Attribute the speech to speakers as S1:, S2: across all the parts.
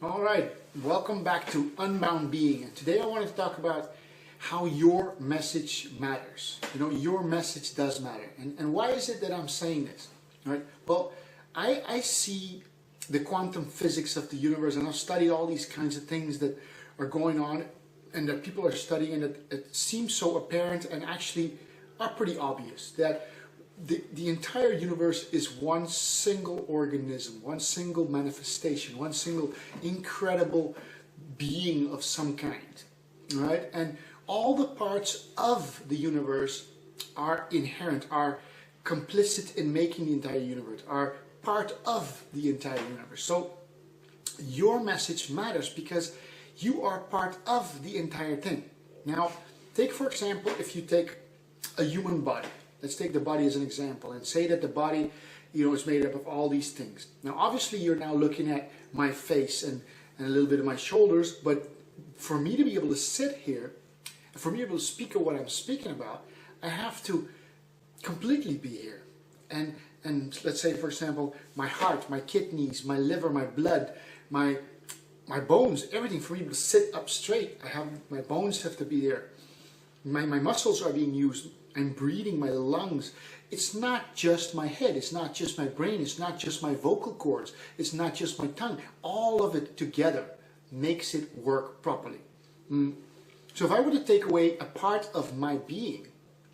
S1: All right, welcome back to Unbound Being. And today I wanted to talk about how your message matters. You know, your message does matter. And why is it that I'm saying this? All right. Well, I see the quantum physics of the universe, and I've studied all these kinds of things that are going on and that people are studying, and it seems so apparent and actually are pretty obvious that the entire universe is one single organism, one single manifestation, one single incredible being of some kind, right? And all the parts of the universe are inherent, are complicit in making the entire universe, are part of the entire universe. So your message matters because you are part of the entire thing. Now, take for example, if you take a human body. Let's take the body as an example and say that the body, is made up of all these things. Now, obviously, you're now looking at my face and a little bit of my shoulders, but for me to be able to sit here, for me to be able to speak of what I'm speaking about, I have to completely be here. And let's say, for example, my heart, my kidneys, my liver, my blood, my bones, everything for me to sit up straight. My bones have to be there. My muscles are being used. I'm breathing, my lungs. It's not just my head, it's not just my brain, it's not just my vocal cords, it's not just my tongue. All of it together makes it work properly. So if I were to take away a part of my being,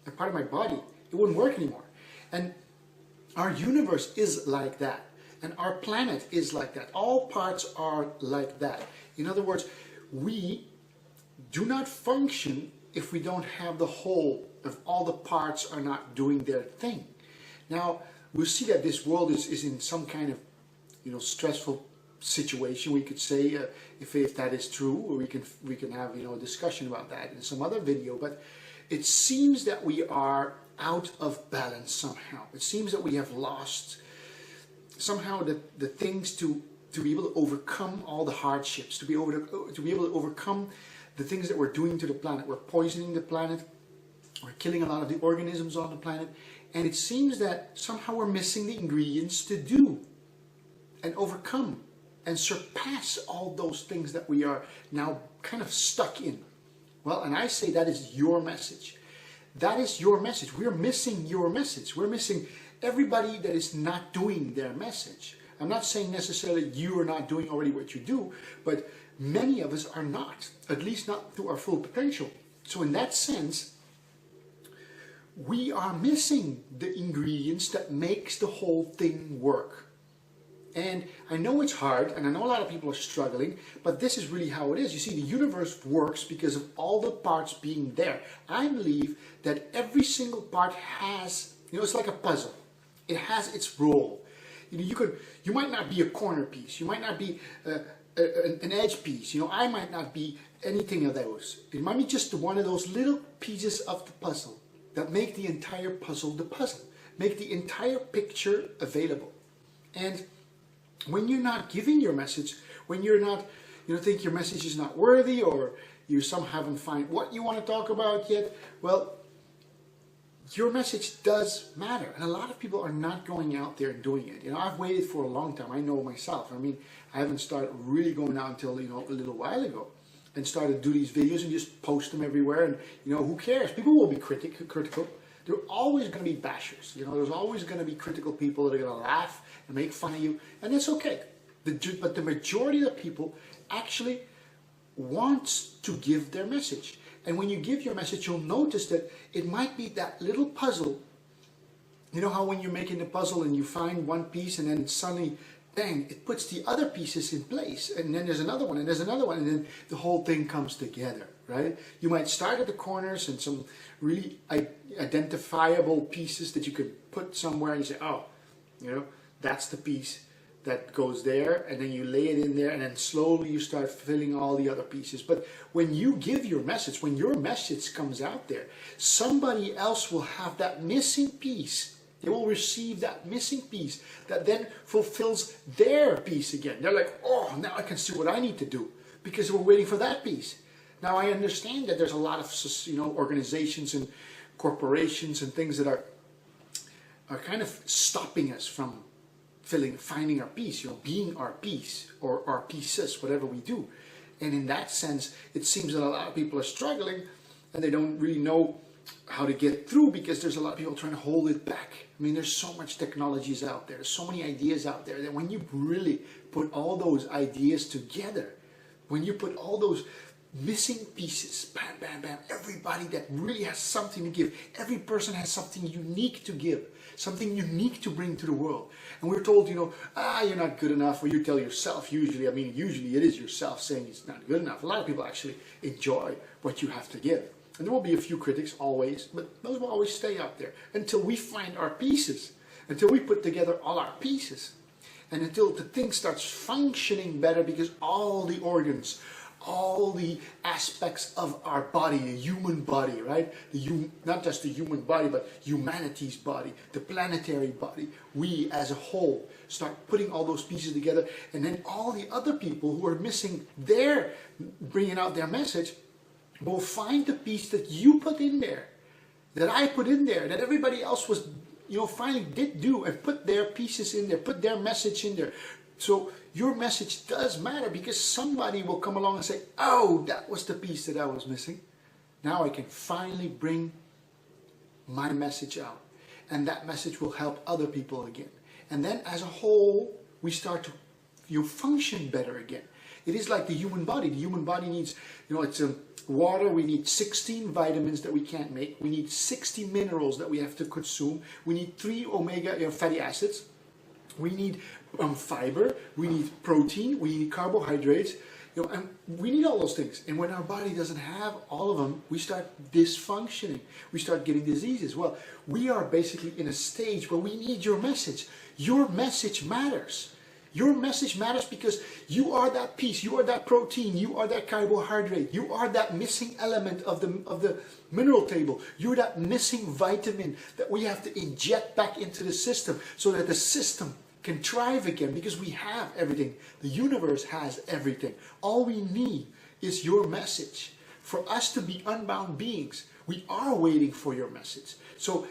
S1: a part of my body, it wouldn't work anymore. And our universe is like that. And our planet is like that. All parts are like that. In other words, we do not function if we don't have the whole, if all the parts are not doing their thing. Now, we see that this world is in some kind of, stressful situation, we could say, if that is true, or we can have, a discussion about that in some other video, but it seems that we are out of balance somehow. It seems that we have lost somehow the things to be able to overcome all the hardships, to be able to overcome the things that we're doing to the planet. We're poisoning the planet. We're killing a lot of the organisms on the planet. And it seems that somehow we're missing the ingredients to do and overcome and surpass all those things that we are now kind of stuck in. Well, and I say that is your message. That is your message. We're missing your message. We're missing everybody that is not doing their message. I'm not saying necessarily you are not doing already what you do, but many of us are not, at least not to our full potential. So in that sense, we are missing the ingredients that makes the whole thing work. And I know it's hard, and I know a lot of people are struggling, but this is really how it is. You see, the universe works because of all the parts being there. I believe that every single part has, it's like a puzzle. It has its role. You might not be a corner piece. You might not be an edge piece. I might not be anything of those. It might be just one of those little pieces of the puzzle that make the entire puzzle the puzzle, make the entire picture available. And when you're not giving your message, when you're not, think your message is not worthy, or you somehow haven't found what you want to talk about yet, well, your message does matter. And a lot of people are not going out there and doing it. I've waited for a long time. I know myself. I haven't started really going out until, a little while ago, and started to do these videos and just post them everywhere. And, who cares? People will be critical. There are always going to be bashers. There's always going to be critical people that are going to laugh and make fun of you. And that's okay. But the majority of the people actually wants to give their message. And when you give your message, you'll notice that it might be that little puzzle. You know how when you're making the puzzle and you find one piece and then suddenly, bang, it puts the other pieces in place. And then there's another one, and there's another one, and then the whole thing comes together, right? You might start at the corners and some really identifiable pieces that you could put somewhere, and you say, oh, that's the piece that goes there, and then you lay it in there, and then slowly you start filling all the other pieces. But when you give your message, when your message comes out there, somebody else will have that missing piece. They will receive that missing piece that then fulfills their piece again. They're like, oh, now I can see what I need to do because we're waiting for that piece. Now I understand that there's a lot of organizations and corporations and things that are kind of stopping us from finding our peace, being our peace, or our pieces, whatever we do. And in that sense, it seems that a lot of people are struggling and they don't really know how to get through, because there's a lot of people trying to hold it back. I mean, there's so much technologies out there, there's so many ideas out there, that when you really put all those ideas together, when you put all those missing pieces, bam, bam, bam, everybody that really has something to give, every person has something unique to give, something unique to bring to the world. And we're told, you're not good enough, or you tell yourself, usually it is yourself saying it's not good enough. A lot of people actually enjoy what you have to give. And there will be a few critics, always, but those will always stay out there until we find our pieces, until we put together all our pieces, and until the thing starts functioning better, because all the organs, all the aspects of our body, the human body, right? Not just the human body, but humanity's body, the planetary body, we as a whole start putting all those pieces together, and then all the other people who are missing bringing out their message, will find the piece that you put in there, that I put in there, that everybody else was, finally did do, and put their pieces in there, put their message in there. So your message does matter, because somebody will come along and say, oh, that was the piece that I was missing. Now I can finally bring my message out. And that message will help other people again. And then as a whole, we start to function better again. It is like the human body. The human body needs, it's water. We need 16 vitamins that we can't make. We need 60 minerals that we have to consume. We need 3 omega fatty acids. We need fiber. We need protein. We need carbohydrates. And we need all those things. And when our body doesn't have all of them, we start dysfunctioning. We start getting diseases. Well, we are basically in a stage where we need your message. Your message matters. Your message matters, because you are that piece, you are that protein, you are that carbohydrate, you are that missing element of the mineral table. You're that missing vitamin that we have to inject back into the system, so that the system can thrive again, because we have everything. The universe has everything. All we need is your message. For us to be unbound beings, we are waiting for your message. So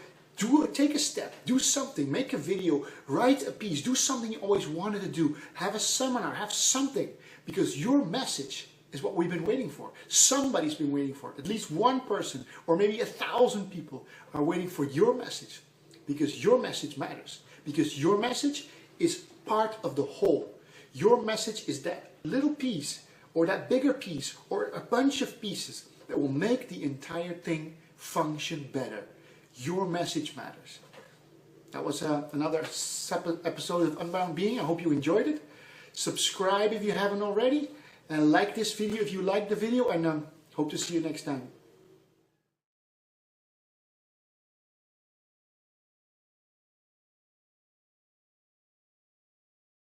S1: take a step, do something, make a video, write a piece, do something you always wanted to do, have a seminar, have something, because your message is what we've been waiting for. Somebody's been waiting for it. At least one person, or maybe 1,000 people are waiting for your message, because your message matters, because your message is part of the whole. Your message is that little piece, or that bigger piece, or a bunch of pieces that will make the entire thing function better. Your message matters. That was another episode of Unbound Being. I hope you enjoyed it. Subscribe if you haven't already. And like this video if you liked the video. And hope to see you next time.